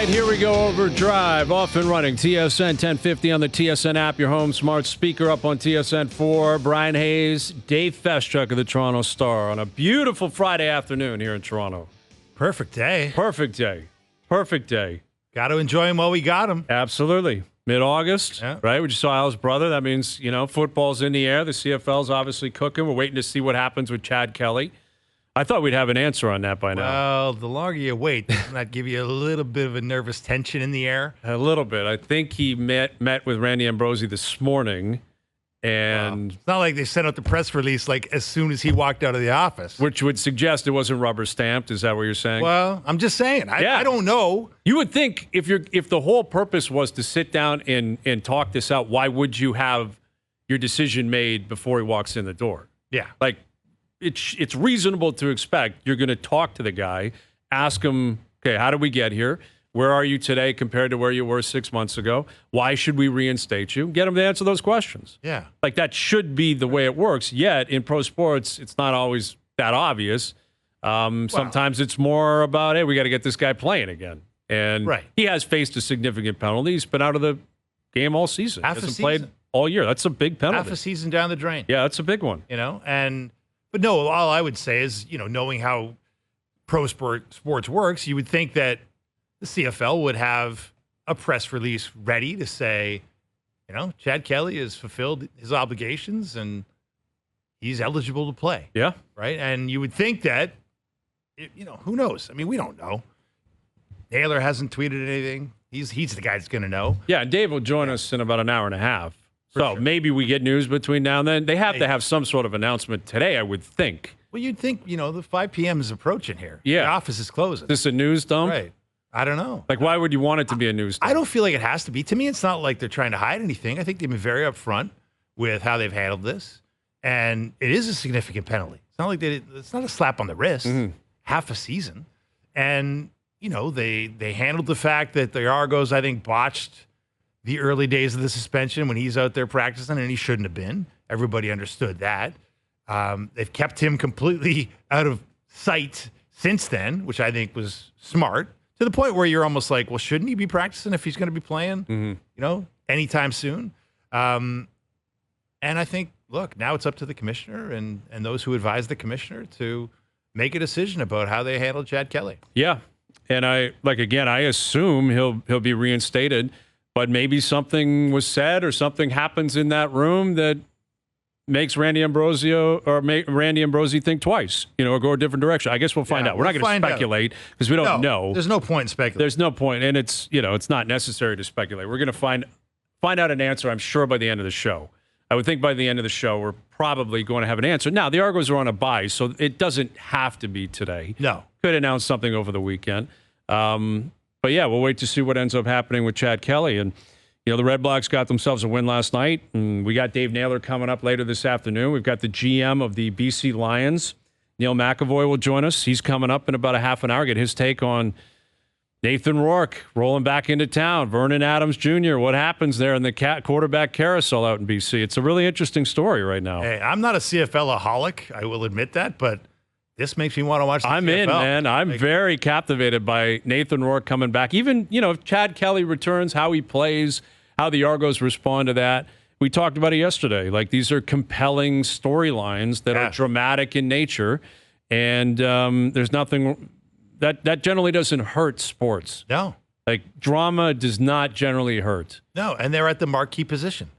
right, here we go. Overdrive, off and running. TSN 1050 on the TSN app, your home smart speaker up on TSN 4. Brian Hayes, Dave Feschuk of the Toronto Star on a beautiful Friday afternoon here in Toronto. Perfect day. Perfect day. Perfect day. Got to enjoy him while we got him. Absolutely. Mid-August, right? We just saw Al's brother. That means, football's in the air. The CFL's obviously cooking. We're waiting to see what happens with Chad Kelly. I thought we'd have an answer on that by now. Well, the longer you wait, doesn't that give you a little bit of a nervous tension in the air? A little bit. I think he met with Randy Ambrosie this morning, and it's not like they sent out the press release as soon as he walked out of the office. Which would suggest it wasn't rubber stamped. Is that what you're saying? Well, I'm just saying. I don't know. You would think if the whole purpose was to sit down and talk this out, why would you have your decision made before he walks in the door? Yeah. It's reasonable to expect you're going to talk to the guy, ask him, okay, how did we get here? Where are you today compared to where you were 6 months ago? Why should we reinstate you? Get him to answer those questions. Yeah. That should be the way it works. Yet in pro sports, it's not always that obvious. Sometimes it's more about, hey, we got to get this guy playing again. And he has faced a significant penalty. He's been out of the game all season. Half hasn't a season. Played all year. That's a big penalty. Half a season down the drain. Yeah, that's a big one. But no, all I would say is, knowing how pro sports works, you would think that the CFL would have a press release ready to say, Chad Kelly has fulfilled his obligations and he's eligible to play. Yeah. Right. And you would think that, who knows? I mean, we don't know. Naylor hasn't tweeted anything. He's the guy that's going to know. Yeah. And Dave will join us in about an hour and a half. So sure. Maybe we get news between now and then. They have to have some sort of announcement today, I would think. Well, you'd think, the 5 p.m. is approaching here. Yeah. The office is closing. Is this a news dump? Right. I don't know. Why would you want it to be a news dump? I don't feel like it has to be. To me, it's not like they're trying to hide anything. I think they've been very upfront with how they've handled this. And it is a significant penalty. It's not like it's not a slap on the wrist. Mm-hmm. Half a season. And, they handled the fact that the Argos, I think, botched the early days of the suspension when he's out there practicing, and he shouldn't have been. Everybody understood that. They've kept him completely out of sight since then, which I think was smart, to the point where you're almost like, well, shouldn't he be practicing if he's going to be playing, anytime soon? And I think, look, now it's up to the commissioner and those who advise the commissioner to make a decision about how they handle Chad Kelly. Yeah. And I assume he'll be reinstated. But maybe something was said or something happens in that room that makes Randy Ambrosie think twice, or go a different direction. I guess we'll find out. We're not going to speculate because we don't know. There's no point in speculating. There's no point, and it's not necessary to speculate. We're going to find out an answer, I'm sure, by the end of the show. I would think by the end of the show we're probably going to have an answer. Now, the Argos are on a bye, so it doesn't have to be today. No. Could announce something over the weekend. But yeah, we'll wait to see what ends up happening with Chad Kelly. And, the Red Blacks got themselves a win last night. And we got Dave Naylor coming up later this afternoon. We've got the GM of the BC Lions, Neil McEvoy, will join us. He's coming up in about a half an hour. Get his take on Nathan Rourke rolling back into town. Vernon Adams Jr., what happens there in the quarterback carousel out in BC? It's a really interesting story right now. Hey, I'm not a CFL-aholic, I will admit that, but this makes me want to watch the I'm CFL. in, man. I'm very captivated by Nathan Rourke coming back. Even, if Chad Kelly returns, how he plays, how the Argos respond to that. We talked about it yesterday. These are compelling storylines that are dramatic in nature. And there's nothing that generally doesn't hurt sports. No. Drama does not generally hurt. No, and they're at the marquee position.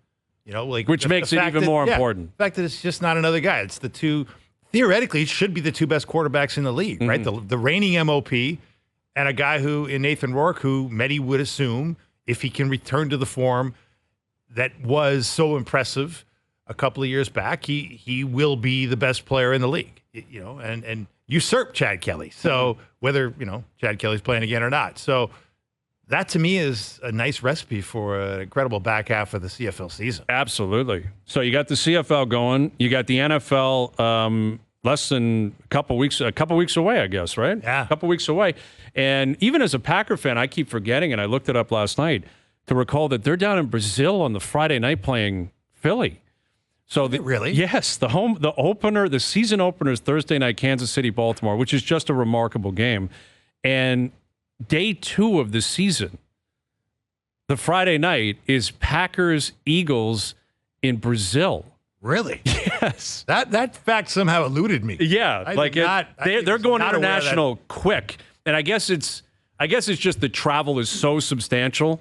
Which makes it even more important. The fact that it's just not another guy. It's the two... Theoretically, it should be the two best quarterbacks in the league, right? The reigning MOP and a guy who, in Nathan Rourke, who many would assume, if he can return to the form that was so impressive a couple of years back, he will be the best player in the league, and usurp Chad Kelly. So whether, Chad Kelly's playing again or not. So that, to me, is a nice recipe for an incredible back half of the CFL season. Absolutely. So you got the CFL going. You got the NFL less than a couple weeks away, I guess, right? Yeah. A couple weeks away. And even as a Packer fan, I keep forgetting, and I looked it up last night, to recall that they're down in Brazil on the Friday night playing Philly. So really? Yes, the season opener is Thursday night, Kansas City, Baltimore, which is just a remarkable game. And day 2 of the season, the Friday night, is Packers-Eagles in Brazil. Really? Yes. That fact somehow eluded me. Yeah, they're going international quick, and I guess it's just the travel is so substantial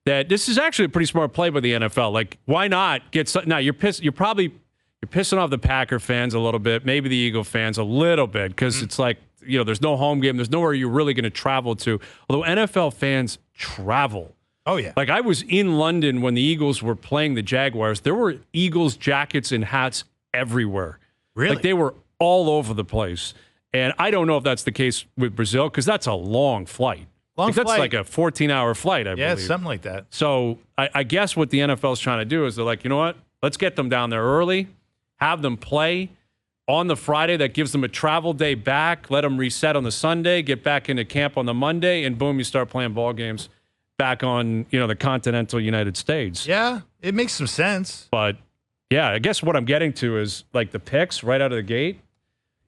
that this is actually a pretty smart play by the NFL. Like, why not get some? Now you're pissing off the Packer fans a little bit, maybe the Eagle fans a little bit, because it's like, there's no home game, there's nowhere you're really going to travel to. Although NFL fans travel. Oh, yeah. Like, I was in London when the Eagles were playing the Jaguars. There were Eagles jackets and hats everywhere. Really? Like, they were all over the place. And I don't know if that's the case with Brazil, because that's a long flight. That's like a 14-hour flight, I believe. Yeah, something like that. So I guess what the NFL is trying to do is they're like, you know what? Let's get them down there early, have them play on the Friday. That gives them a travel day back. Let them reset on the Sunday, get back into camp on the Monday, and boom, you start playing ball games back on, the continental United States. Yeah, it makes some sense. But, yeah, I guess what I'm getting to is, like, the picks right out of the gate.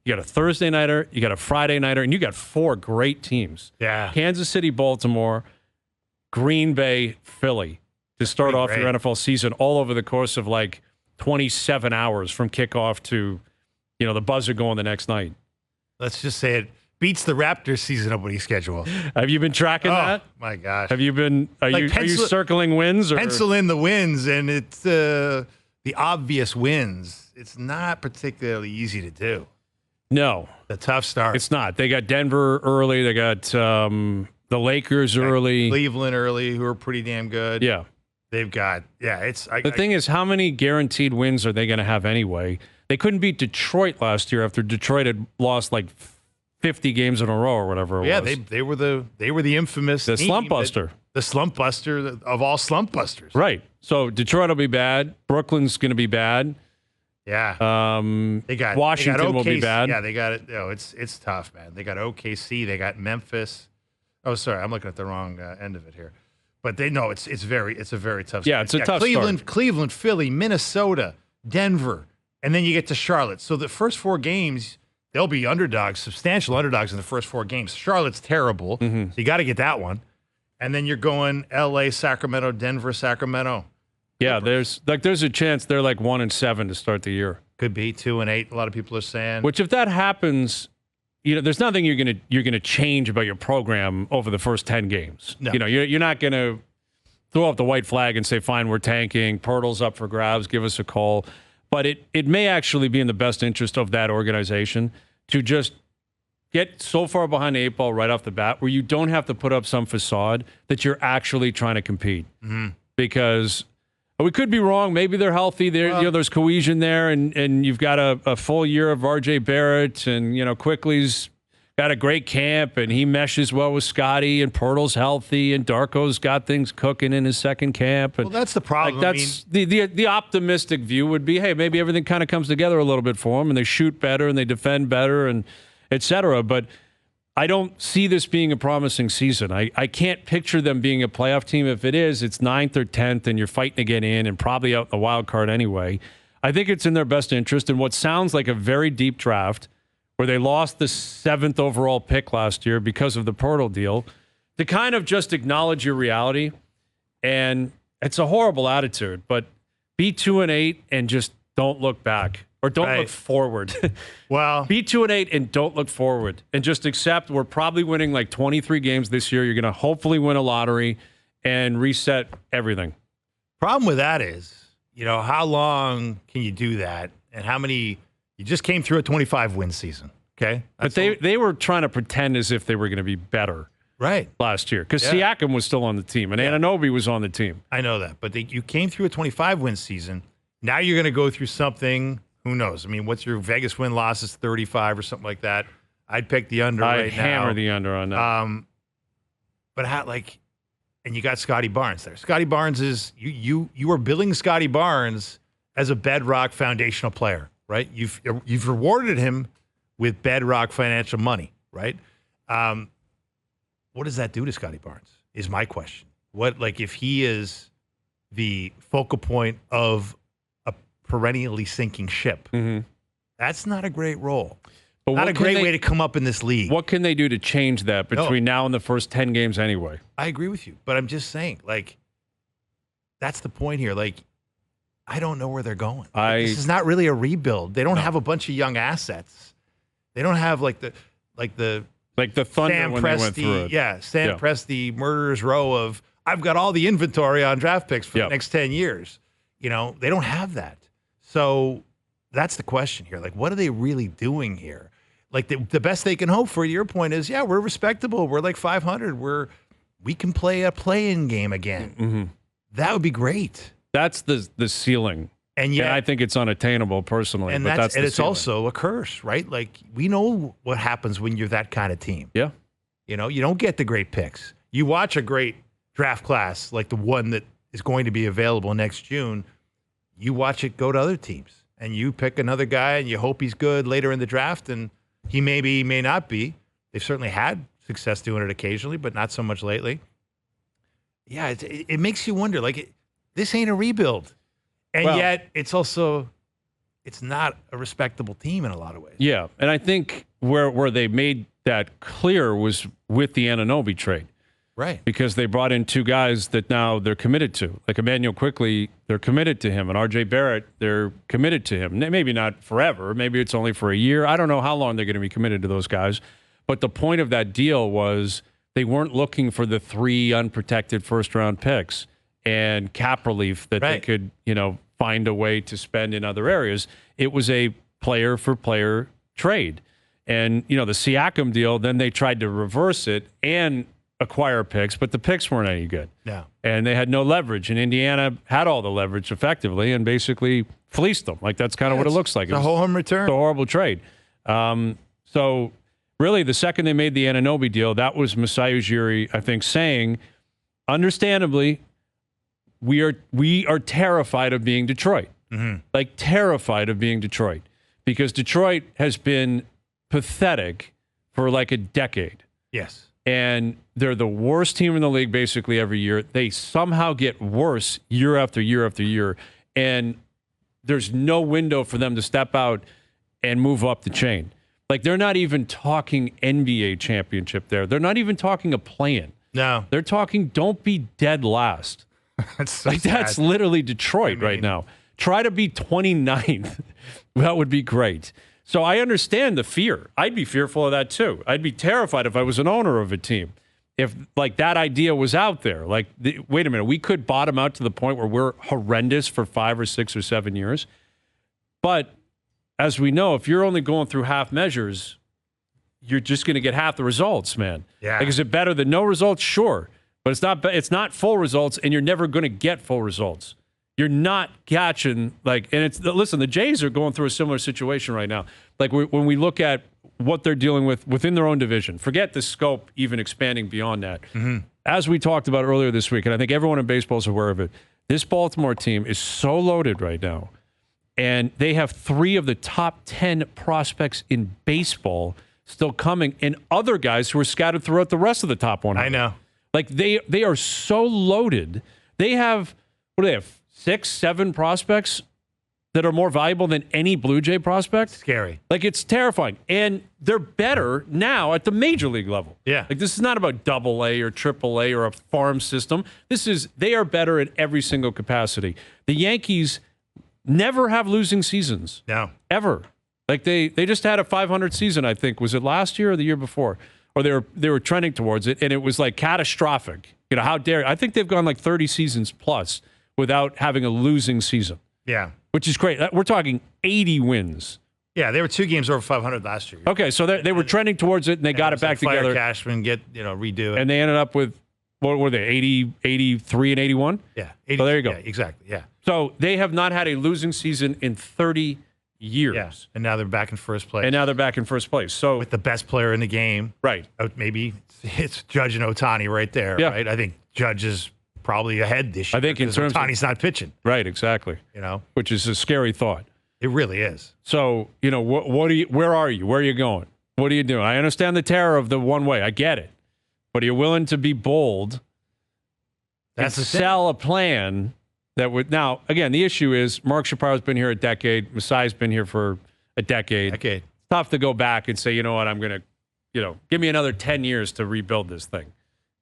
You got a Thursday nighter, you got a Friday nighter, and you got 4 great teams. Yeah. Kansas City, Baltimore, Green Bay, Philly to start off your NFL season all over the course of, like, 27 hours from kickoff to, the buzzer going the next night. Let's just say it beats the Raptors season opening schedule. Have you been tracking that? My gosh. Have you been, are you circling wins? Or? Pencil in the wins, and it's the obvious wins. It's not particularly easy to do. No. A tough start. It's not. They got Denver early. They got the Lakers early. Cleveland early, who are pretty damn good. Yeah. They've got, the thing is, how many guaranteed wins are they going to have anyway? They couldn't beat Detroit last year after Detroit had lost like 50 games in a row or whatever it was. They were the infamous the slump buster. The slump buster of all slump busters. Right. So Detroit will be bad. Brooklyn's going to be bad. Yeah. Washington will be bad. Yeah, they got it. It's tough, man. They got OKC. They got Memphis. Oh, sorry, I'm looking at the wrong end of it here. But it's a very tough. Yeah, it's a tough start. Cleveland, Philly, Minnesota, Denver, and then you get to Charlotte. So the first 4 games, they'll be underdogs, substantial underdogs in the first 4 games. Charlotte's terrible, so you got to get that one. And then you're going L.A., Sacramento, Denver, Sacramento. Yeah, there's a chance they're like 1-7 to start the year. Could be 2-8. A lot of people are saying. Which, if that happens, there's nothing you're gonna change about your program over the first 10 games. No. You're not gonna throw up the white flag and say, "Fine, we're tanking. Pirtle's up for grabs. Give us a call." But it may actually be in the best interest of that organization to just get so far behind the 8 ball right off the bat where you don't have to put up some facade that you're actually trying to compete. Mm-hmm. Because we could be wrong. Maybe they're healthy. There's cohesion there, and you've got a full year of R.J. Barrett, and Quickly's got a great camp, and he meshes well with Scotty, and Pirtle's healthy, and Darko's got things cooking in his second camp. And that's the problem. That's the optimistic view would be, hey, maybe everything kind of comes together a little bit for them, and they shoot better, and they defend better, and et cetera. But I don't see this being a promising season. I can't picture them being a playoff team. If it is, it's 9th or 10th, and you're fighting to get in and probably out in the wild card anyway. I think it's in their best interest in what sounds like a very deep draft where they lost the 7th overall pick last year because of the Pirtle deal, to kind of just acknowledge your reality. And it's a horrible attitude, but be 2-8 and just don't look back. Or don't look forward. Well, be 2-8 and don't look forward, and just accept we're probably winning like 23 games this year. You're going to hopefully win a lottery and reset everything. Problem with that is, how long can you do that, and how many? You just came through a 25-win season, okay? But they were trying to pretend as if they were going to be better, last year, because Siakam was still on the team and Anunoby was on the team. I know that, but you came through a 25-win season. Now you're going to go through something. Who knows? I mean, what's your Vegas win losses? 35 or something like that. I'd pick the under right now. I'd hammer the under on that. But and you got Scotty Barnes there. Scotty Barnes is you are billing Scotty Barnes as a bedrock foundational player, right? You've rewarded him with bedrock financial money, right? What does that do to Scotty Barnes? Is my question. If he is the focal point of perennially sinking ship. Mm-hmm. That's not a great role. But Not a great way to come up in this league. What can they do to change that between now and the first 10 games anyway? I agree with you, but I'm just saying, like, that's the point here. Like, I don't know where they're going. This is not really a rebuild. They don't have a bunch of young assets. They don't have like the Thunder Sam when Presti, they went through it. Sam Presti murderer's row of I've got all the inventory on draft picks for the next 10 years. You know, they don't have that. So that's the question here. Like, what are they really doing here? Like the best they can hope for, to your point, is we're respectable. We're like 500. We can play a play-in game again. Mm-hmm. That would be great. That's the ceiling. And I think it's unattainable personally. And but that's it's ceiling. also a curse, right? Like, we know what happens when you're that kind of team. Yeah. You know, you don't get the great picks. You watch a great draft class like the one that is going to be available next June. You watch it go to other teams, and you pick another guy, and you hope he's good later in the draft, and he may not be. They've certainly had success doing it occasionally, but not so much lately. Yeah, it makes you wonder. Like, this ain't a rebuild, and yet it's not a respectable team in a lot of ways. Yeah, and I think where they made that clear was with the Anunoby trade. Right. Because they brought in two guys that now they're committed to. Like Emmanuel Quickly, they're committed to him. And R.J. Barrett, they're committed to him. Maybe not forever. Maybe it's only for a year. I don't know how long they're going to be committed to those guys. But the point of that deal was they weren't looking for the 3 unprotected first-round picks and cap relief that they could, find a way to spend in other areas. It was a player-for-player trade. And, the Siakam deal, then they tried to reverse it and acquire picks, but the picks weren't any good. Yeah. And they had no leverage. And Indiana had all the leverage effectively and basically fleeced them. Like, that's kind of what it looks like. It's a whole return. It's a horrible trade. So really, the second they made the Anunoby deal, that was Masai Ujiri, I think, saying, understandably, we are terrified of being Detroit. Mm-hmm. Like, terrified of being Detroit. Because Detroit has been pathetic for like a decade. Yes. And they're the worst team in the league basically every year. They somehow get worse year after year after year. And there's no window for them to step out and move up the chain. Like, they're not even talking NBA championship there. They're not even talking a play-in. No. They're talking don't be dead last. That's so like, that's literally Detroit right now. Try to be 29th. That would be great. So I understand the fear. I'd be fearful of that too. I'd be terrified if I was an owner of a team. If like that idea was out there, like, wait a minute, we could bottom out to the point where we're horrendous for 5 or 6 or 7 years. But as we know, if you're only going through half measures, you're just going to get half the results, man. Yeah. Like, is it better than no results? Sure. But it's not full results, and you're never going to get full results. You're not catching, listen, the Jays are going through a similar situation right now. Like, when we look at what they're dealing with within their own division, forget the scope even expanding beyond that. Mm-hmm. As we talked about earlier this week, and I think everyone in baseball is aware of it, this Baltimore team is so loaded right now, and they have 3 of the top 10 prospects in baseball still coming, and other guys who are scattered throughout the rest of the top 100. I know. Like, they are so loaded. They have, 6, 7 prospects that are more valuable than any Blue Jay prospect. Scary. Like, it's terrifying. And they're better now at the major league level. Yeah. Like, this is not about AA or AAA or a farm system. They are better in every single capacity. The Yankees never have losing seasons. No. Ever. Like, they just had a 500 season, I think. Was it last year or the year before? Or they were trending towards it, and it was like catastrophic. How dare I think they've gone like 30 seasons plus without having a losing season. Yeah. Which is great. We're talking 80 wins. Yeah, they were 2 games over 500 last year. Okay, so they were trending towards it, and they got it back together. Cashman, redo it. And they ended up with, what were they, 80, 83, and 81? Yeah. 80, so there you go. Yeah, exactly, yeah. So they have not had a losing season in 30 years. Yeah, and now they're back in first place. So with the best player in the game. Right. Maybe it's Judge and Ohtani right there, right? I think Judge is probably ahead this year. I think in terms Ohtani's not pitching. Right, exactly. Which is a scary thought. It really is. So, where are you? Where are you going? What are you doing? I understand the terror of the one way. I get it. But are you willing to be bold and sell a plan that would... Now, again, the issue is Mark Shapiro's been here a decade. Masai's been here for a decade. tough to go back and say, you know what, I'm going to, give me another 10 years to rebuild this thing.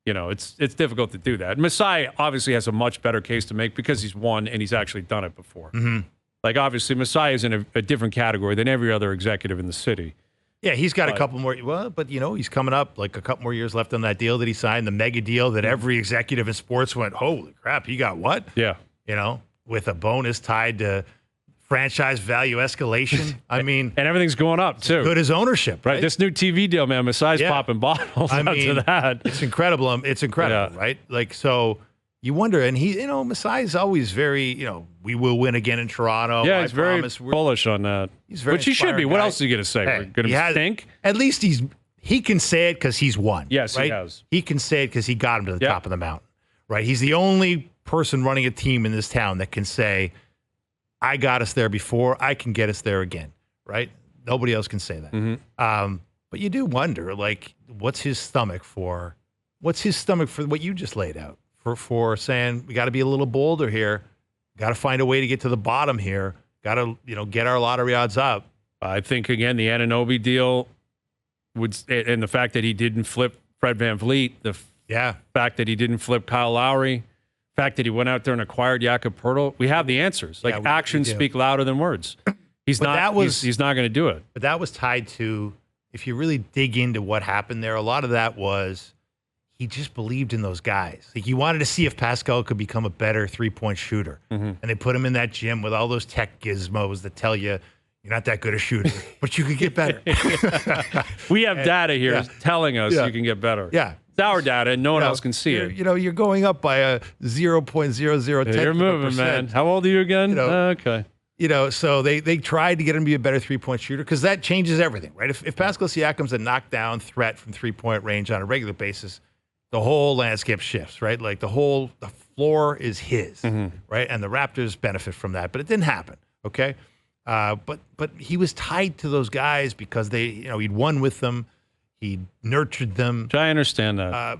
It's difficult to do that. Masai obviously has a much better case to make because he's won and he's actually done it before. Mm-hmm. Like, obviously, Masai is in a different category than every other executive in the city. Yeah, he's got a couple more. Well, but he's coming up like a couple more years left on that deal that he signed, the mega deal that every executive in sports went, holy crap, he got what? Yeah. With a bonus tied to franchise value escalation. I mean, and everything's going up too. Good as ownership, right? This new TV deal, man. Masai's popping bottles after that. It's incredible. It's incredible, right? Like, so you wonder, and Masai's always very, we will win again in Toronto. Yeah, he's very bullish on that. He's very. Which he should be. Guy. What else are you going to say? Hey, Going to stink? At least he can say it because he's won. Yes, right? he has. He can say it because he got him to the top of the mountain, right? He's the only person running a team in this town that can say, I got us there before, I can get us there again, right? Nobody else can say that. Mm-hmm. But you do wonder, like, what's his stomach for what you just laid out for saying we got to be a little bolder here, got to find a way to get to the bottom here, got to get our lottery odds up. I think again the Anunoby deal and the fact that he didn't flip Fred VanVleet, the fact that he didn't flip Kyle Lowry. Fact that he went out there and acquired Jakob Poeltl, we have the answers. Like, actions speak louder than words. He's not going to do it. But that was tied to, if you really dig into what happened there, a lot of that was he just believed in those guys. Like, he wanted to see if Pascal could become a better three-point shooter. Mm-hmm. And they put him in that gym with all those tech gizmos that tell you you're not that good a shooter, but you could get better. We have data here telling us you can get better. Yeah. It's our data, and no one else can see it. You're going up by a 0.0010%. You're moving, man. How old are you again? Okay. So they tried to get him to be a better three-point shooter because that changes everything, right? If Pascal Siakam's a knockdown threat from three-point range on a regular basis, the whole landscape shifts, right? Like the floor is his, right? And the Raptors benefit from that, but it didn't happen, okay? But he was tied to those guys because he'd won with them. He nurtured them. I understand that.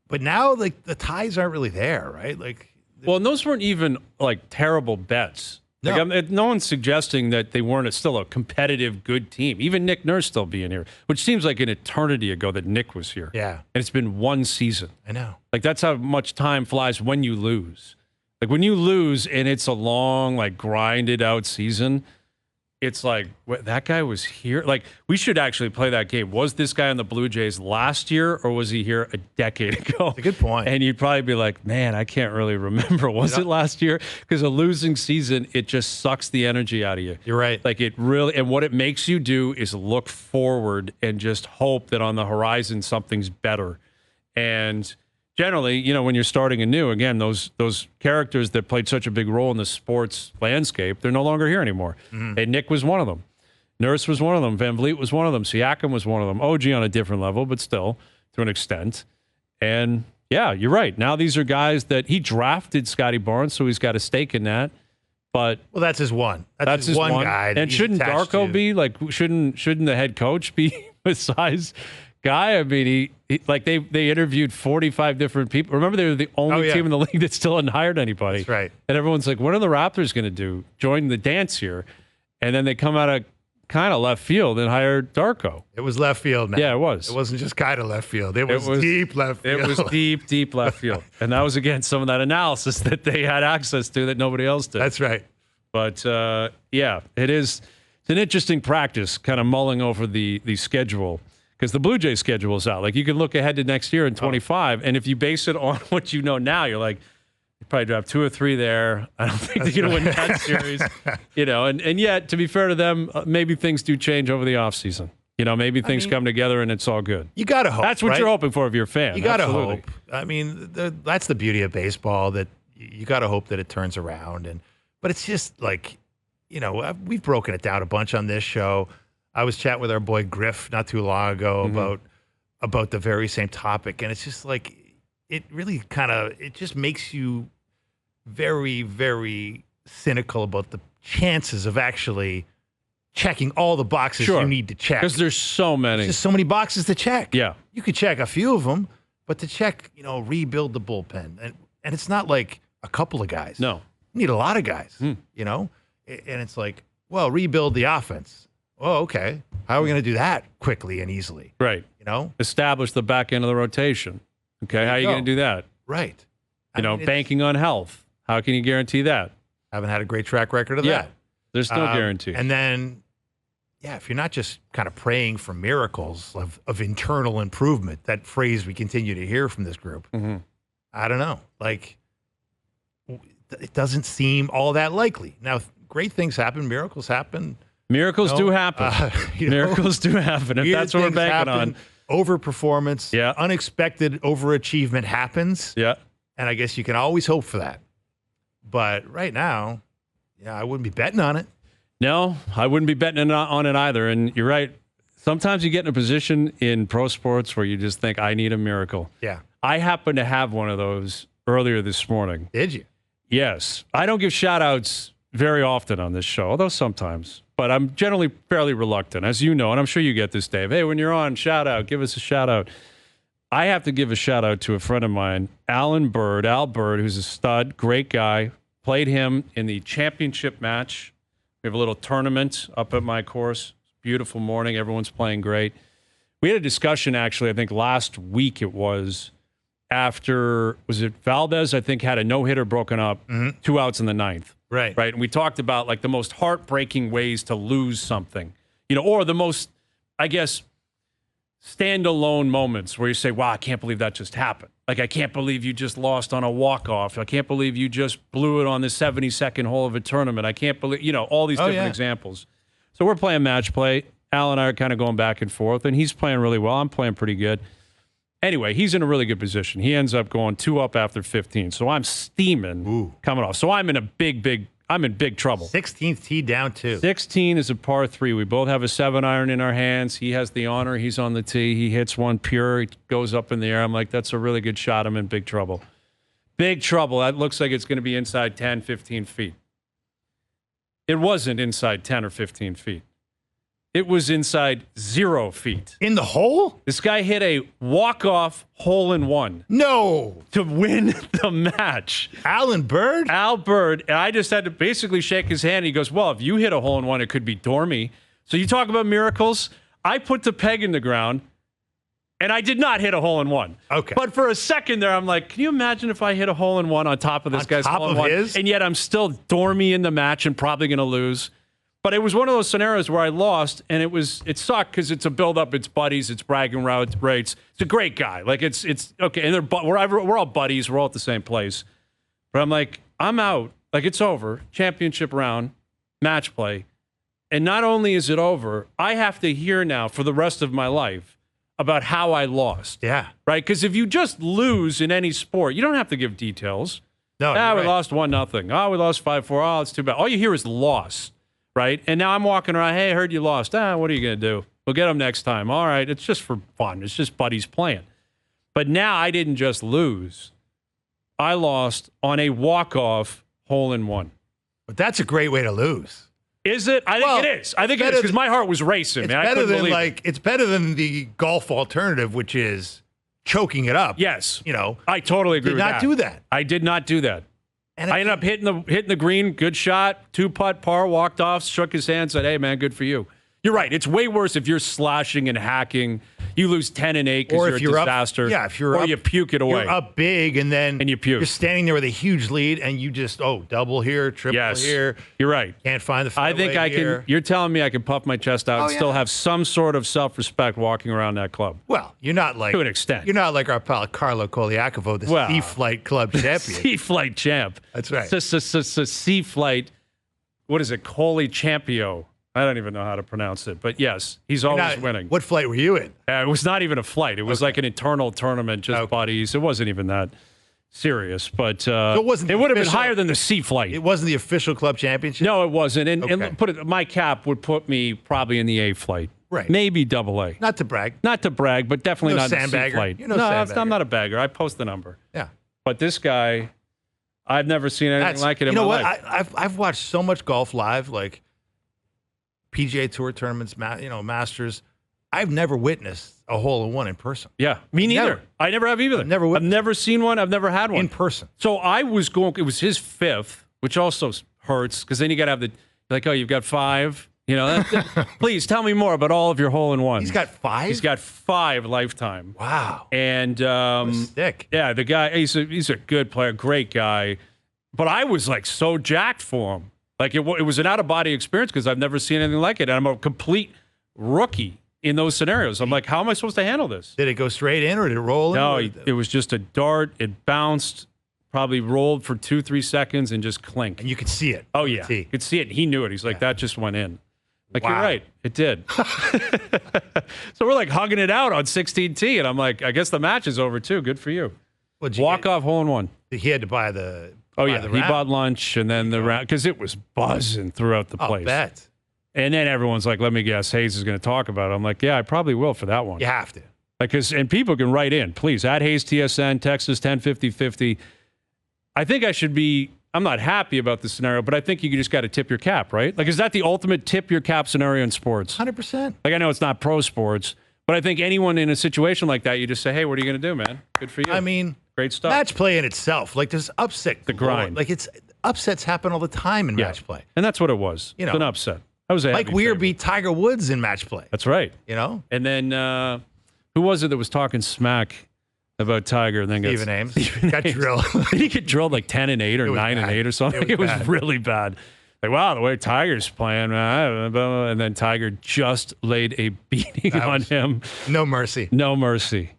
But now, like, the ties aren't really there, right? Like, well, and those weren't even like terrible bets. No. Like, no one's suggesting that they weren't still a competitive, good team. Even Nick Nurse still being here, which seems like an eternity ago that Nick was here. Yeah. And it's been one season. I know. Like, that's how much time flies when you lose. Like, when you lose and it's a long, like, grinded out season, it's like, that guy was here? Like, we should actually play that game. Was this guy on the Blue Jays last year, or was he here a decade ago? That's a good point. And you'd probably be like, man, I can't really remember. Was it last year? Because a losing season, it just sucks the energy out of you. You're right. Like, it really, and what it makes you do is look forward and just hope that on the horizon something's better. And generally, when you're starting anew, again, those characters that played such a big role in the sports landscape, they're no longer here anymore. Mm-hmm. And Nick was one of them. Nurse was one of them. VanVleet was one of them. Siakam was one of them. OG on a different level, but still, to an extent. And, yeah, you're right. Now these are guys that he drafted Scotty Barnes, so he's got a stake in that. But that's his one. That's his one guy. And shouldn't Darko be? Like, shouldn't the head coach be Masai's guy? I mean, they interviewed 45 different people. Remember, they were the only team in the league that still hadn't hired anybody. That's right. And everyone's like, what are the Raptors going to do? Join the dance here? And then they come out of kind of left field and hire Darko. It was left field, man. Yeah, it was. It wasn't just kind of left field. It was deep left field. It was deep, deep left field. And that was, again, some of that analysis that they had access to that nobody else did. That's right. But, yeah, it's an interesting practice kind of mulling over the schedule because the Blue Jays schedule is out. Like, you can look ahead to next year in 25, and if you base it on what you know now, you're like, you probably draft 2 or 3 there. I don't think they're going to win that series. And yet, to be fair to them, maybe things do change over the offseason. Maybe things come together and it's all good. You got to hope. That's what you're hoping for if you're a fan. You got to hope. I mean, that's the beauty of baseball, that you got to hope that it turns around. But it's just like, we've broken it down a bunch on this show. I was chatting with our boy Griff not too long ago about the very same topic. And it's just like, it really it just makes you very, very cynical about the chances of actually checking all the boxes you need to check. Because there's so many. There's just so many boxes to check. Yeah. You could check a few of them, but to check, rebuild the bullpen. And it's not like a couple of guys. No. You need a lot of guys, And it's like, well, rebuild the offense. oh, okay. How are we going to do that quickly and easily? Right. You know? Establish the back end of the rotation. Okay. How are you going to do that? Right. Banking on health. How can you guarantee that? Haven't had a great track record of Yeah. that. There's no guarantee. And then, if you're not just kind of praying for miracles of internal improvement, that phrase we continue to hear from this group, I don't know. Like, it doesn't seem all that likely. Now, great things happen. Miracles happen. Miracles do happen. Miracles do happen. If that's what we're banking on. Overperformance, unexpected overachievement happens. Yeah. And I guess you can always hope for that. But right now, I wouldn't be betting on it. No, I wouldn't be betting on it either. And you're right. Sometimes you get in a position in pro sports where you just think, I need a miracle. Yeah. I happen to have one of those earlier this morning. Did you? Yes. I don't give shout-outs very often on this show, although sometimes. But I'm generally fairly reluctant, as you know, and I'm sure you get this, Dave. Hey, when you're on, shout-out, give us a shout-out. I have to give a shout-out to a friend of mine, Al Bird, who's a stud, great guy. Played him in the championship match. We have a little tournament up at my course. Beautiful morning. Everyone's playing great. We had a discussion, actually, I think last week it was, after, was it Valdez, I think, had a no-hitter broken up, 2 outs in the ninth. Right. Right. And we talked about, like, the most heartbreaking ways to lose something, or the most, I guess, standalone moments where you say, wow, I can't believe that just happened. Like, I can't believe you just lost on a walk-off. I can't believe you just blew it on the 72nd hole of a tournament. I can't believe, all these different examples. So we're playing match play. Al and I are kind of going back and forth, and he's playing really well. I'm playing pretty good. Anyway, he's in a really good position. He ends up going 2 up after 15. So I'm steaming coming off. So I'm in big trouble. 16th tee down 2. 16 is a par 3. We both have a 7-iron in our hands. He has the honor. He's on the tee. He hits one pure. It goes up in the air. I'm like, that's a really good shot. I'm in big trouble. Big trouble. That looks like it's going to be inside 10, 15 feet. It wasn't inside 10 or 15 feet. It was inside 0 feet. In the hole? This guy hit a walk-off hole-in-one. No. To win the match. Al Bird? Al Bird. And I just had to basically shake his hand. He goes, well, if you hit a hole-in-one, it could be Dormy. So you talk about miracles. I put the peg in the ground, and I did not hit a hole-in-one. Okay. But for a second there, I'm like, can you imagine if I hit a hole-in-one on top of this guy's hole-in-one? And yet I'm still Dormy in the match and probably going to lose. But it was one of those scenarios where I lost, and it sucked because it's a build-up, it's buddies, it's bragging rates. It's a great guy. Like, it's okay, and we're all buddies, we're all at the same place. But I'm like, I'm out. Like, it's over. Championship round, match play. And not only is it over, I have to hear now for the rest of my life about how I lost. Yeah. Right? Because if you just lose in any sport, you don't have to give details. No, we lost 1-0. Oh, we lost 5-4. Oh, it's too bad. All you hear is loss. Right? And now I'm walking around, hey, I heard you lost. What are you going to do? We'll get them next time. All right. It's just for fun. It's just buddies playing. But now I didn't just lose. I lost on a walk-off hole-in-one. But that's a great way to lose. Is it? I think it is. I think it is because my heart was racing. It's man. It's better than the golf alternative, which is choking it up. Yes. You I totally agree with that. Did not do that. I did not do that. And I ended up hitting the green, good shot, 2-putt par, walked off, shook his hand, said, hey, man, good for you. You're right. It's way worse if you're slashing and hacking. You lose 10 and 8 because you're a disaster. If you're or you puke it away. You're up big and you puke. You're standing there with a huge lead and you just, double here, triple here. You're right. Can't find the fairway I think I can. You're telling me I can puff my chest out and still have some sort of self-respect walking around that club. Well, you're not like to an extent. You're not like our pal Carlo Koliakovo, the Sea Flight Club champion. Sea Flight champ. That's right. Sea Flight. What is it? Coli Champio. I don't even know how to pronounce it, but yes, he's always winning. What flight were you in? It was not even a flight. It was like an internal tournament, just buddies. It wasn't even that serious, but it would have been higher than the Sea Flight. It wasn't the official club championship? No, it wasn't. And put it, my cap would put me probably in the A flight. Right. Maybe double A. Not to brag. Not to brag, but definitely not the Sea Flight. No, I'm not a bagger. I post the number. Yeah. But this guy, I've never seen anything like it in my life. I've watched so much golf live, like PGA Tour tournaments, Masters. I've never witnessed a hole-in-one in person. Yeah, me neither. Never. I never have either. I've never seen one. I've never had one. In person. So I was going, it was his 5th, which also hurts because then you got to have you've got 5, You know, please tell me more about all of your hole-in-ones. He's got 5? He's got 5 lifetime. Wow. And stick. Yeah, the guy, he's a good player, great guy. But I was like so jacked for him. Like it was an out-of-body experience because I've never seen anything like it. And I'm a complete rookie in those scenarios. I'm like, how am I supposed to handle this? Did it go straight in or did it roll in? No, it was just a dart. It bounced, probably rolled for 2-3 seconds and just clinked. And you could see it. Oh, yeah. You could see it. He knew it. He's like, that just went in. Like, Wow. You're right. It did. So we're like hugging it out on 16T. And I'm like, I guess the match is over too. Good for you. Walk-off hole-in-one. He had to buy the He bought lunch and then the round because it was buzzing throughout the place. I bet. And then everyone's like, let me guess, Hayes is going to talk about it. I'm like, yeah, I probably will for that one. You have to. And people can write in, please, at Hayes TSN, Texas 105050. I think I'm not happy about the scenario, but I think you just got to tip your cap, right? Like, is that the ultimate tip your cap scenario in sports? 100%. Like, I know it's not pro sports, but I think anyone in a situation like that, you just say, hey, what are you going to do, man? Good for you. I mean, great stuff. Match play in itself, like there's upset. The grind. Like upsets happen all the time in match play. And that's what it was. You know, it's an upset. That was a Mike Weir beat Tiger Woods in match play. That's right. You know? And then who was it that was talking smack about Tiger? And then Stephen Ames. Got drilled. Did he get drilled like 10-8 or 9-8 or something? It was really bad. Like, wow, the way Tiger's playing. And then Tiger just laid a beating on him. No mercy. No mercy.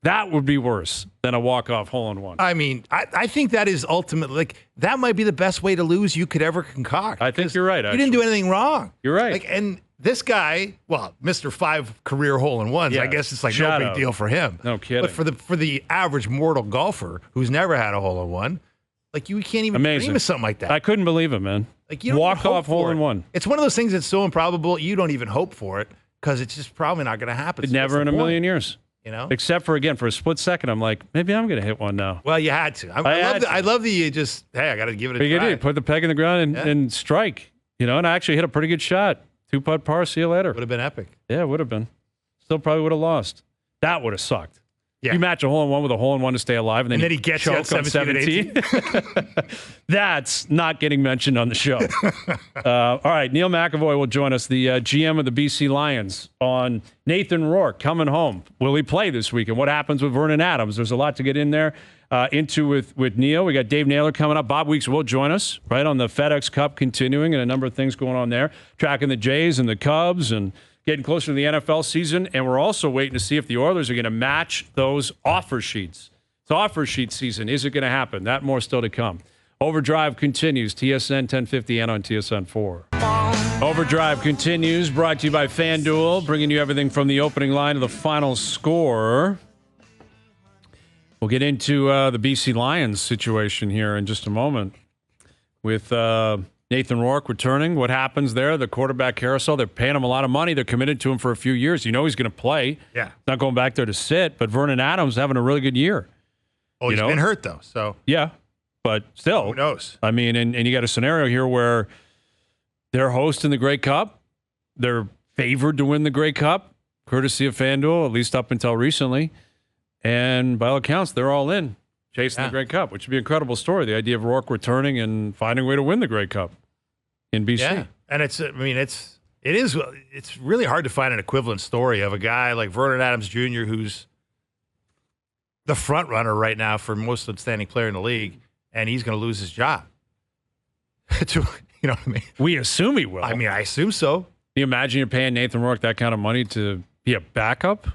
That would be worse than a walk-off hole-in-one. I mean, I think that is ultimately, like, that might be the best way to lose you could ever concoct. I think you're right, You didn't do anything wrong. You're right. Like, and this guy, well, Mr. 5 career hole-in-ones, I guess it's like no big deal for him. No kidding. But for the average mortal golfer who's never had a hole-in-one, like, you can't even dream of something like that. I couldn't believe it, man. Like, you don't walk-off hole-in-one. It's one of those things that's so improbable, you don't even hope for it because it's just probably not going to happen. So never in a million years. You know, except for again for a split second, I'm like, maybe I'm going to hit one now. Well, you had to. I love that you just I got to give it a try. Put the peg in the ground and strike. You know, and I actually hit a pretty good shot. 2-putt par. See you later. Would have been epic. Yeah, it would have been. Still probably would have lost. That would have sucked. Yeah. You match a hole-in-one with a hole-in-one to stay alive, and then he gets you at 17. That's not getting mentioned on the show. All right, Neil McEvoy will join us, the GM of the BC Lions, on Nathan Rourke coming home. Will he play this weekend? What happens with Vernon Adams? There's a lot to get in there into with Neil. We got Dave Naylor coming up. Bob Weeks will join us, right, on the FedEx Cup continuing and a number of things going on there, tracking the Jays and the Cubs and getting closer to the NFL season, and we're also waiting to see if the Oilers are going to match those offer sheets. It's offer sheet season. Is it going to happen? That more still to come. Overdrive continues, TSN 1050 and on TSN 4. Overdrive continues, brought to you by FanDuel, bringing you everything from the opening line to the final score. We'll get into the BC Lions situation here in just a moment with Nathan Rourke returning. What happens there? The quarterback carousel. They're paying him a lot of money. They're committed to him for a few years. You know he's going to play. Yeah. Not going back there to sit. But Vernon Adams having a really good year. Oh, he's been hurt, though. So yeah. But still. Who knows? I mean, and you got a scenario here where they're hosting the Grey Cup. They're favored to win the Grey Cup, courtesy of FanDuel, at least up until recently. And by all accounts, they're all in, chasing the Grey Cup, which would be an incredible story. The idea of Rourke returning and finding a way to win the Grey Cup in BC. Yeah. And it's really hard to find an equivalent story of a guy like Vernon Adams Jr., who's the front runner right now for most outstanding player in the league, and he's going to lose his job. You know what I mean? We assume he will. I mean, I assume so. Can you imagine you're paying Nathan Rourke that kind of money to be a backup?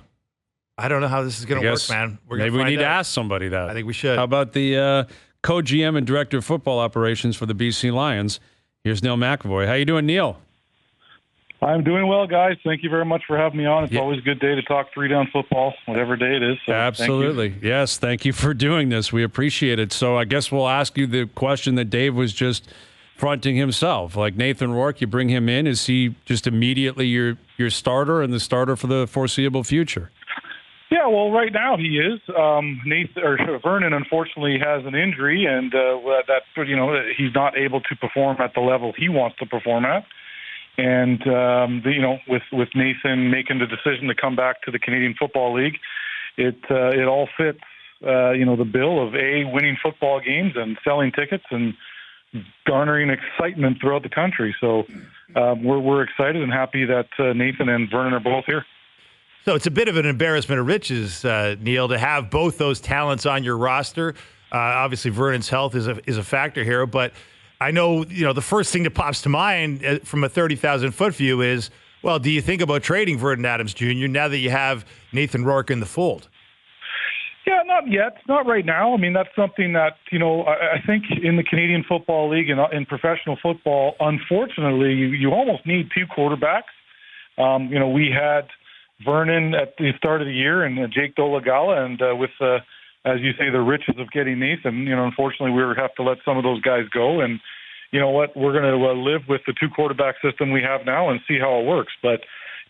I don't know how this is going to work, man. Maybe we need to ask somebody that. I think we should. How about the co-GM and director of football operations for the BC Lions? Here's Neil McEvoy. How you doing, Neil? I'm doing well, guys. Thank you very much for having me on. It's always a good day to talk 3-down football, whatever day it is. So absolutely. Thank you. Yes, thank you for doing this. We appreciate it. So I guess we'll ask you the question that Dave was just fronting himself. Like Nathan Rourke, you bring him in. Is he just immediately your starter and the starter for the foreseeable future? Yeah, well, right now he is. Vernon, unfortunately, has an injury, and he's not able to perform at the level he wants to perform at. And with Nathan making the decision to come back to the Canadian Football League, it all fits. The bill of winning football games and selling tickets and garnering excitement throughout the country. So we're excited and happy that Nathan and Vernon are both here. So it's a bit of an embarrassment of riches, Neil, to have both those talents on your roster. Obviously, Vernon's health is a factor here, but I know the first thing that pops to mind from a 30,000-foot view is, well, do you think about trading Vernon Adams Jr. now that you have Nathan Rourke in the fold? Yeah, not yet. Not right now. I mean, that's something that, I think in the Canadian Football League and in professional football, unfortunately, you almost need two quarterbacks. We had Vernon at the start of the year and Jake Dolagala, and with, as you say, the riches of getting Nathan, unfortunately, we have to let some of those guys go. And you know what? We're going to live with the two quarterback system we have now and see how it works. But,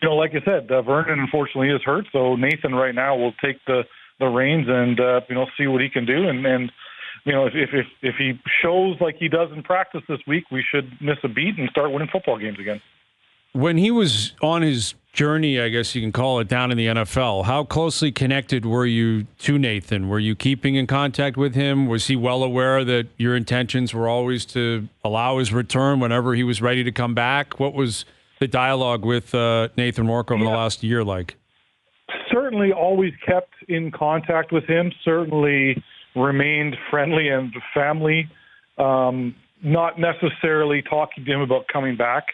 like I said, Vernon, unfortunately, is hurt. So Nathan right now will take the reins and, see what he can do. And if he shows like he does in practice this week, we should miss a beat and start winning football games again. When he was on his journey, I guess you can call it, down in the NFL, how closely connected were you to Nathan? Were you keeping in contact with him? Was he well aware that your intentions were always to allow his return whenever he was ready to come back? What was the dialogue with Nathan Rourke over the last year like? Certainly always kept in contact with him, certainly remained friendly and family, not necessarily talking to him about coming back,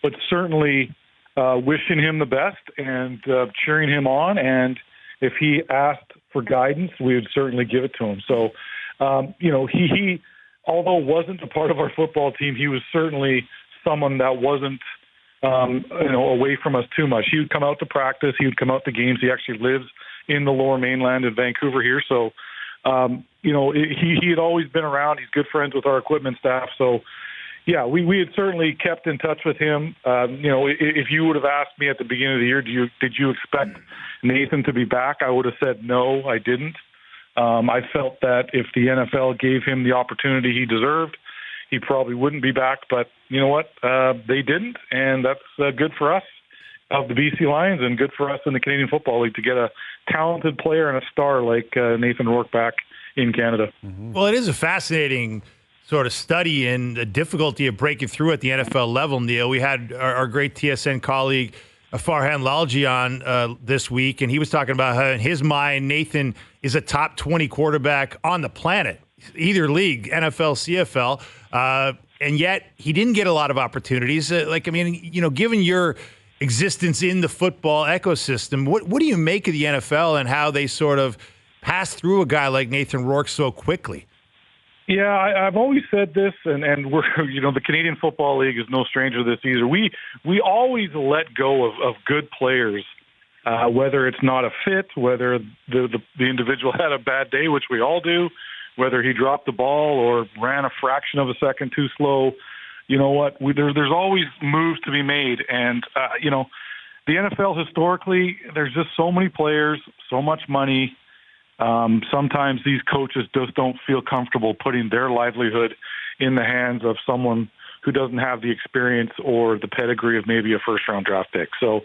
but certainly wishing him the best and cheering him on. And if he asked for guidance, we would certainly give it to him. So, he although wasn't a part of our football team, he was certainly someone that wasn't away from us too much. He would come out to practice. He would come out to games. He actually lives in the Lower Mainland in Vancouver here. So, he had always been around. He's good friends with our equipment staff. So, yeah, we had certainly kept in touch with him. If you would have asked me at the beginning of the year, did you expect Nathan to be back? I would have said no, I didn't. I felt that if the NFL gave him the opportunity he deserved, he probably wouldn't be back. But you know what? They didn't, and that's good for us of the BC Lions and good for us in the Canadian Football League to get a talented player and a star like Nathan Rourke back in Canada. Mm-hmm. Well, it is a fascinating sort of study in the difficulty of breaking through at the NFL level, Neil. We had our great TSN colleague, Farhan Lalji, on this week, and he was talking about how, in his mind, Nathan is a top 20 quarterback on the planet, either league, NFL, CFL, and yet he didn't get a lot of opportunities. Given your existence in the football ecosystem, what do you make of the NFL and how they sort of pass through a guy like Nathan Rourke so quickly? Yeah, I've always said this, and we're, the Canadian Football League is no stranger to this either. We always let go of good players, whether it's not a fit, whether the individual had a bad day, which we all do, whether he dropped the ball or ran a fraction of a second too slow. You know what? There's always moves to be made, and the NFL historically, there's just so many players, so much money. Sometimes these coaches just don't feel comfortable putting their livelihood in the hands of someone who doesn't have the experience or the pedigree of maybe a first-round draft pick. So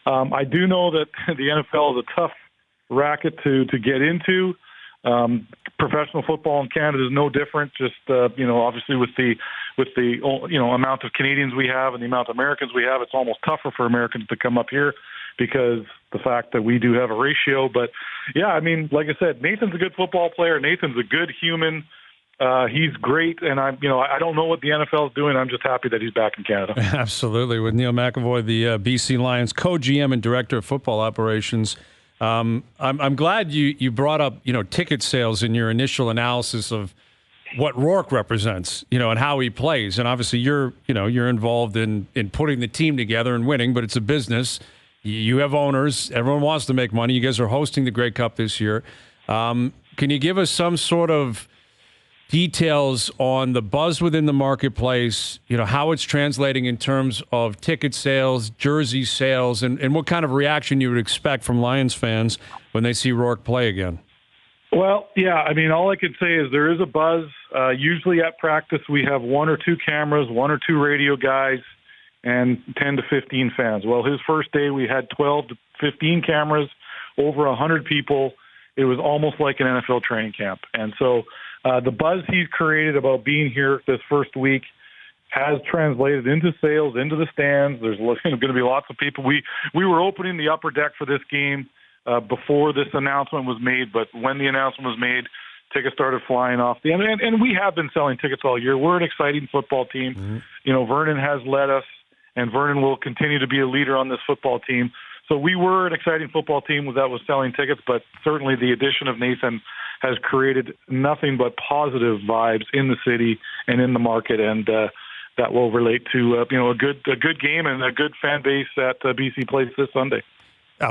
I do know that the NFL is a tough racket to get into. Professional football in Canada is no different. Just obviously with the amount of Canadians we have and the amount of Americans we have, it's almost tougher for Americans to come up here because the fact that we do have a ratio. But yeah, I mean, like I said, Nathan's a good football player. Nathan's a good human. He's great, and I don't know what the NFL is doing. I'm just happy that he's back in Canada. Absolutely, with Neil McEvoy, the BC Lions co-GM and director of football operations. I'm glad you brought up ticket sales in your initial analysis of what Rourke represents, and how he plays. And obviously, you're involved in putting the team together and winning, but it's a business. You have owners. Everyone wants to make money. You guys are hosting the Grey Cup this year. Can you give us some sort of details on the buzz within the marketplace, how it's translating in terms of ticket sales, jersey sales, and what kind of reaction you would expect from Lions fans when they see Rourke play again? Well, yeah, I mean, all I can say is there is a buzz. Usually at practice, we have one or two cameras, one or two radio guys, and 10 to 15 fans. Well, his first day, we had 12 to 15 cameras, over 100 people. It was almost like an NFL training camp. And so the buzz he's created about being here this first week has translated into sales, into the stands. There's going to be lots of people. We were opening the upper deck for this game before this announcement was made, but when the announcement was made, tickets started flying off the end. And we have been selling tickets all year. We're an exciting football team. Mm-hmm. You know, Vernon has led us, and Vernon will continue to be a leader on this football team. So we were an exciting football team that was selling tickets, but certainly the addition of Nathan has created nothing but positive vibes in the city and in the market, and that will relate to a good game and a good fan base at BC Place this Sunday.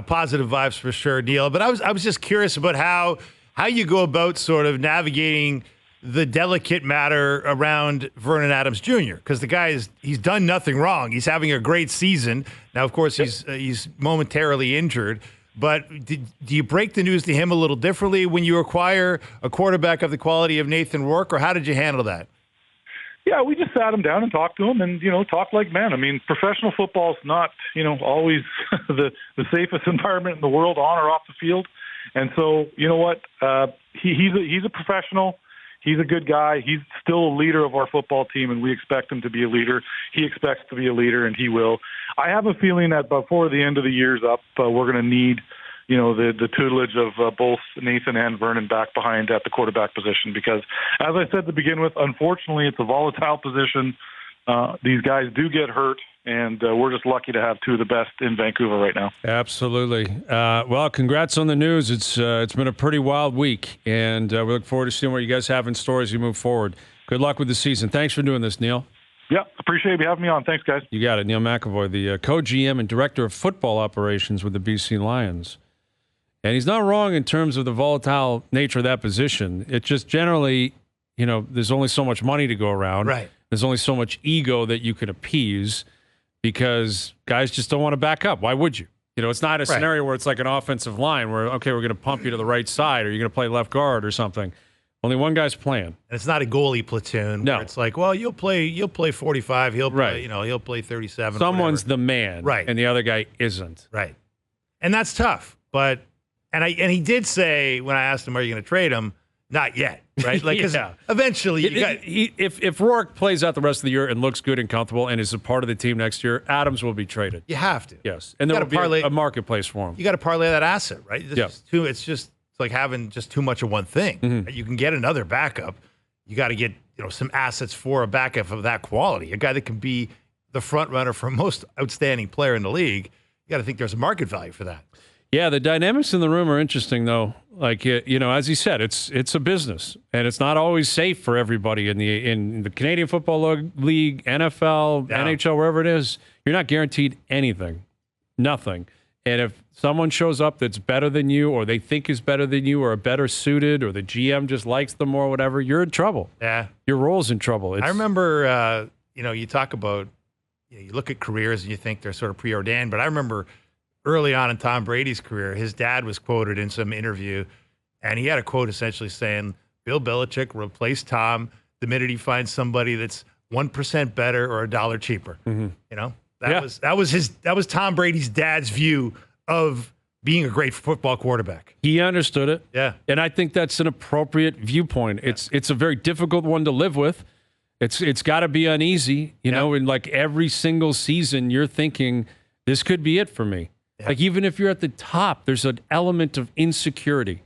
Positive vibes for sure, Neil. But I was just curious about how you go about sort of navigating the delicate matter around Vernon Adams Jr. because the guy he's done nothing wrong. He's having a great season. Now, of course, he's momentarily injured. But do you break the news to him a little differently when you acquire a quarterback of the quality of Nathan Rourke, or how did you handle that? Yeah, we just sat him down and talked to him and, talk like men. I mean, professional football is not, always the safest environment in the world on or off the field. And so, you know what? He's a professional. He's a good guy. He's still a leader of our football team, and we expect him to be a leader. He expects to be a leader, and he will. I have a feeling that before the end of the year's up, we're going to need, the tutelage of both Nathan and Vernon back behind at the quarterback position because, as I said to begin with, unfortunately, it's a volatile position. These guys do get hurt, and we're just lucky to have two of the best in Vancouver right now. Absolutely. Well, congrats on the news. It's been a pretty wild week, and we look forward to seeing what you guys have in store as you move forward. Good luck with the season. Thanks for doing this, Neil. Yeah, appreciate you having me on. Thanks, guys. You got it. Neil McEvoy, the co-GM and Director of Football Operations with the BC Lions. And he's not wrong in terms of the volatile nature of that position. It just generally, there's only so much money to go around. Right. There's only so much ego that you can appease because guys just don't want to back up. Why would you? It's not a scenario where it's like an offensive line where, okay, we're going to pump you to the right side or you're going to play left guard or something. Only one guy's playing. And it's not a goalie platoon. No. Where it's like, well, you'll play 45. He'll play, he'll play 37. Someone's the man. Right. And the other guy isn't. Right. And that's tough. But, and he did say when I asked him, are you going to trade him? Not yet, right? Like, because eventually, if Rourke plays out the rest of the year and looks good and comfortable and is a part of the team next year, Adams will be traded. You have to, yes, and there will be a marketplace for him. You got to parlay that asset, right? It's like having just too much of one thing. Mm-hmm. You can get another backup. You got to get some assets for a backup of that quality, a guy that can be the front runner for most outstanding player in the league. You got to think there's a market value for that. Yeah, the dynamics in the room are interesting, though. Like, as he said, it's a business, and it's not always safe for everybody in the Canadian Football League, NFL, NHL, wherever it is. You're not guaranteed anything, nothing. And if someone shows up that's better than you, or they think is better than you, or are better suited, or the GM just likes them or whatever, you're in trouble. Yeah, your role's in trouble. I remember, you talk about, you look at careers and you think they're sort of preordained, but I remember early on in Tom Brady's career, his dad was quoted in some interview, and he had a quote essentially saying, Bill Belichick replaced Tom the minute he finds somebody that's 1% better or $1 cheaper. Mm-hmm. That was Tom Brady's dad's view of being a great football quarterback. He understood it. Yeah. And I think that's an appropriate viewpoint. Yeah. It's a very difficult one to live with. It's got to be uneasy, and like every single season you're thinking, this could be it for me. Yeah. Like, even if you're at the top, there's an element of insecurity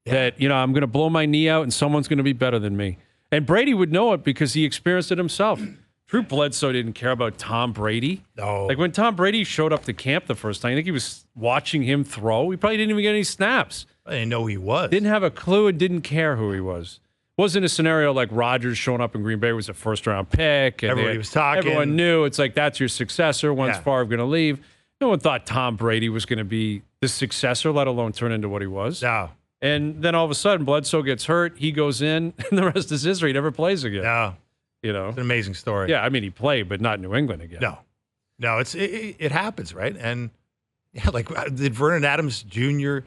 that, I'm going to blow my knee out and someone's going to be better than me. And Brady would know it because he experienced it himself. Drew Bledsoe didn't care about Tom Brady. No. Like, when Tom Brady showed up to camp the first time, I think he was watching him throw. He probably didn't even get any snaps. I didn't know who he was. Didn't have a clue and didn't care who he was. Wasn't a scenario like Rodgers showing up in Green Bay was a first-round pick. And everybody was talking. Everyone knew. It's like, that's your successor. When's Favre going to leave? No one thought Tom Brady was going to be the successor, let alone turn into what he was. No. And then all of a sudden, Bledsoe gets hurt. He goes in, and the rest is history. He never plays again. No. It's an amazing story. Yeah, I mean, he played, but not in New England again. No, it happens, right? And like, did Vernon Adams Jr.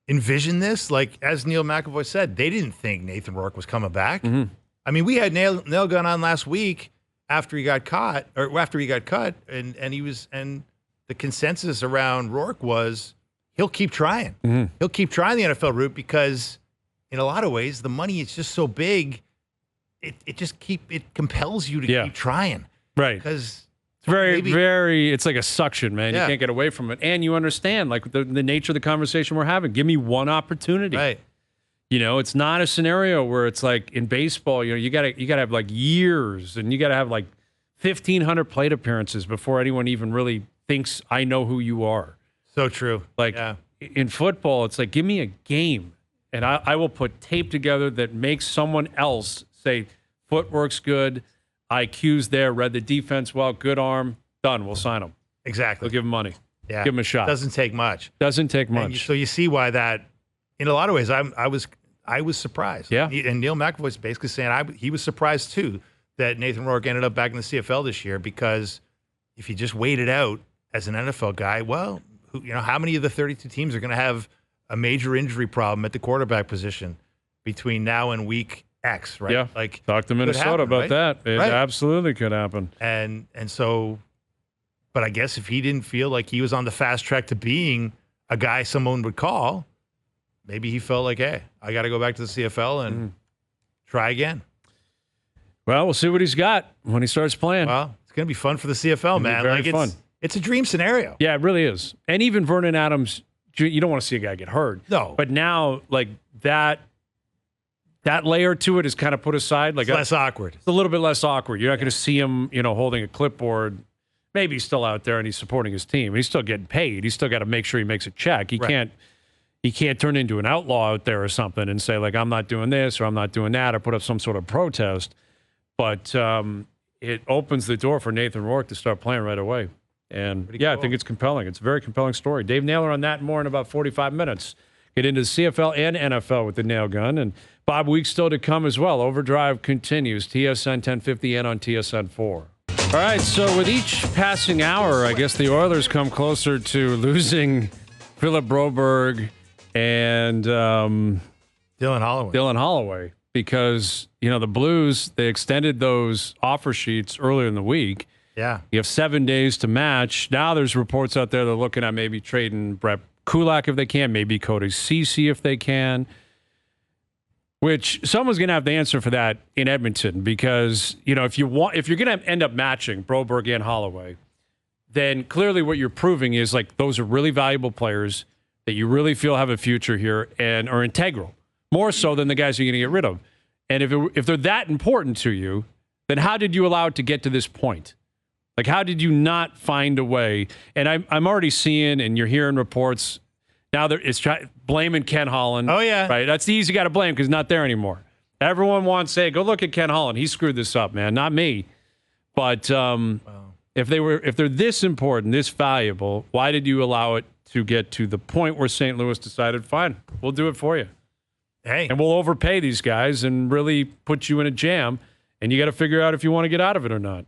envision this? Like, as Neil McEvoy said, they didn't think Nathan Rourke was coming back. Mm-hmm. I mean, we had Nail Gun on last week after he got cut, and he was, and the consensus around Rourke was he'll keep trying. Mm-hmm. He'll keep trying the NFL route because, in a lot of ways, the money is just so big. It compels you to keep trying. Right. Because it's very, it's like a suction, man. Yeah. You can't get away from it. And you understand, like, the nature of the conversation we're having. Give me one opportunity. Right. It's not a scenario where it's like in baseball, you gotta have like years and you gotta have like 1,500 plate appearances before anyone even really thinks I know who you are. So true. Like in football, it's like, give me a game and I will put tape together that makes someone else say, footwork's good, IQ's there, read the defense well, good arm, done. We'll sign him. Exactly. We'll give him money. Yeah. Give him a shot. Doesn't take much. Doesn't take much. So you see why that, in a lot of ways, I was surprised. Yeah. And Neil McEvoy's basically saying he was surprised too that Nathan Rourke ended up back in the CFL this year, because if you just wait it out as an NFL guy, well, how many of the 32 teams are going to have a major injury problem at the quarterback position between now and week X, right? Yeah. Like, talk to Minnesota about that. It absolutely could happen. And so, but I guess if he didn't feel like he was on the fast track to being a guy someone would call, maybe he felt like, hey, I got to go back to the CFL and try again. Well, we'll see what he's got when he starts playing. Well, it's going to be fun for the CFL, man. Very fun. It's a dream scenario. Yeah, it really is. And even Vernon Adams, you don't want to see a guy get hurt. No. But now, like, that layer to it is kind of put aside. Like, It's less awkward. It's a little bit less awkward. You're not going to see him, holding a clipboard. Maybe he's still out there and he's supporting his team. He's still getting paid. He's still got to make sure he makes a check. He can't turn into an outlaw out there or something and say, like, I'm not doing this or I'm not doing that, or put up some sort of protest. But it opens the door for Nathan Rourke to start playing right away. And, Pretty cool. I think it's compelling. It's a very compelling story. Dave Naylor on that and more in about 45 minutes. Get into the CFL and NFL with the nail gun. And Bob Weeks still to come as well. Overdrive continues. TSN 1050 and on TSN 4. All right, so with each passing hour, I guess the Oilers come closer to losing Philip Broberg and Dylan Holloway. Because, the Blues, they extended those offer sheets earlier in the week. Yeah. You have 7 days to match. Now there's reports out there they're looking at maybe trading Brett Kulak if they can, maybe Cody Ceci if they can, which someone's going to have the answer for that in Edmonton, because, if you're going to end up matching Broberg and Holloway, then clearly what you're proving is, like, those are really valuable players that you really feel have a future here and are integral, more so than the guys you're going to get rid of. And if they're that important to you, then how did you allow it to get to this point? Like, how did you not find a way? And I'm already seeing, and you're hearing reports now, it's blaming Ken Holland. Oh, yeah. Right? That's the easy guy to blame because he's not there anymore. Everyone wants to say, go look at Ken Holland. He screwed this up, man, not me. But if they're this important, this valuable, why did you allow it to get to the point where St. Louis decided, fine, we'll do it for you. Hey. And we'll overpay these guys and really put you in a jam, and you got to figure out if you want to get out of it or not.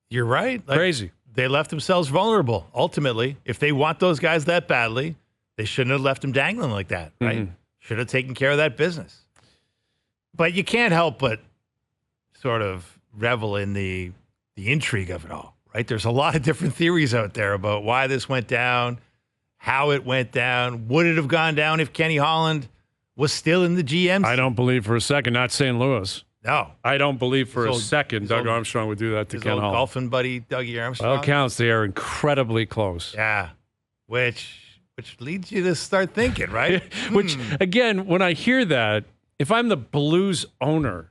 You're right. Crazy. They left themselves vulnerable, ultimately. If they want those guys that badly, they shouldn't have left them dangling like that, right? Mm-hmm. Should have taken care of that business. But you can't help but sort of revel in the intrigue of it all, right? There's a lot of different theories out there about why this went down, how it went down. Would it have gone down if Kenny Holland was still in the GM? I don't believe for a second, not St. Louis. No. I don't believe for a second Doug Armstrong would do that to his Ken old Holland. golfing buddy, Dougie Armstrong. Well, it counts. They are incredibly close. Yeah. Which leads you to start thinking, right? Which, again, when I hear that, if I'm the Blues owner,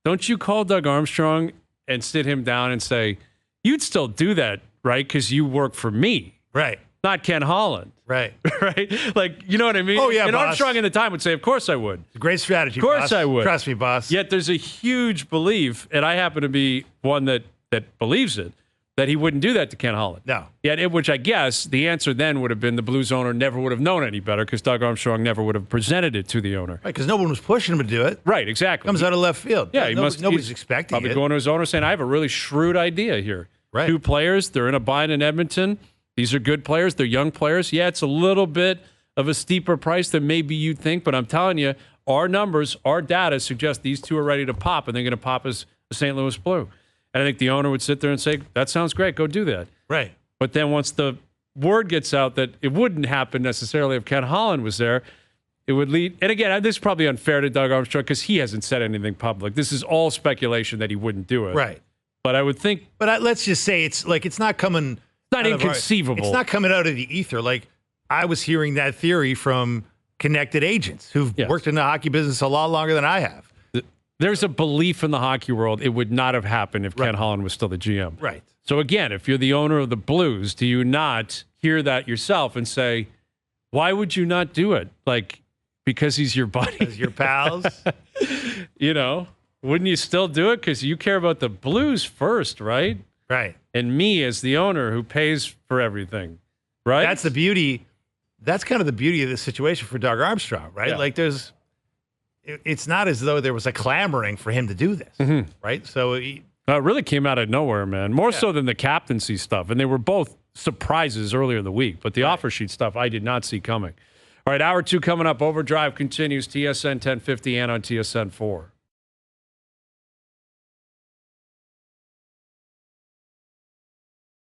don't you call Doug Armstrong and sit him down and say, you'd still do that, right? Because you work for me. Right. Not Ken Holland. Right. Right? Like, you know what I mean? Oh, yeah, and boss. Armstrong in the time would say, of course I would. It's a great strategy, Of course boss. I would. Trust me, boss. Yet there's a huge belief, and I happen to be one that believes it, that he wouldn't do that to Ken Holland. No. Yet, which I guess the answer then would have been the Blues owner never would have known any better because Doug Armstrong never would have presented it to the owner. Right, because no one was pushing him to do it. Right, exactly. Comes out of left field. Yeah, nobody's expecting probably it. going to his owner saying, I have a really shrewd idea here. Right. 2 players, they're in a bind in Edmonton. These are good players. They're young players. Yeah, it's a little bit of a steeper price than maybe you'd think, but I'm telling you, our numbers, our data suggest these 2 are ready to pop, and they're going to pop as a St. Louis Blue. And I think the owner would sit there and say, that sounds great. Go do that. Right. But then once the word gets out that it wouldn't happen necessarily if Ken Holland was there, it would lead. And again, this is probably unfair to Doug Armstrong because he hasn't said anything public. This is all speculation that he wouldn't do it. Right. But I would think But let's just say it's not coming. not out of our- inconceivable. It's not coming out of the ether. Like I was hearing that theory from connected agents who've Yes. worked in the hockey business a lot longer than I have. There's a belief in the hockey world it would not have happened if Ken Holland was still the GM. Right. So again, if you're the owner of the Blues, do you not hear that yourself and say, why would you not do it? Like, because he's your buddy. As your pals. You know, wouldn't you still do it? Because you care about the Blues first, right? Right. And me as the owner who pays for everything, right? That's the beauty. That's kind of the beauty of this situation for Doug Armstrong, right? Yeah. Like it's not as though there was a clamoring for him to do this, right? So it really came out of nowhere, man. More so than the captaincy stuff. And they were both surprises earlier in the week. But the offer sheet stuff I did not see coming. All right, hour 2 coming up. Overdrive continues. TSN 1050 and on TSN 4.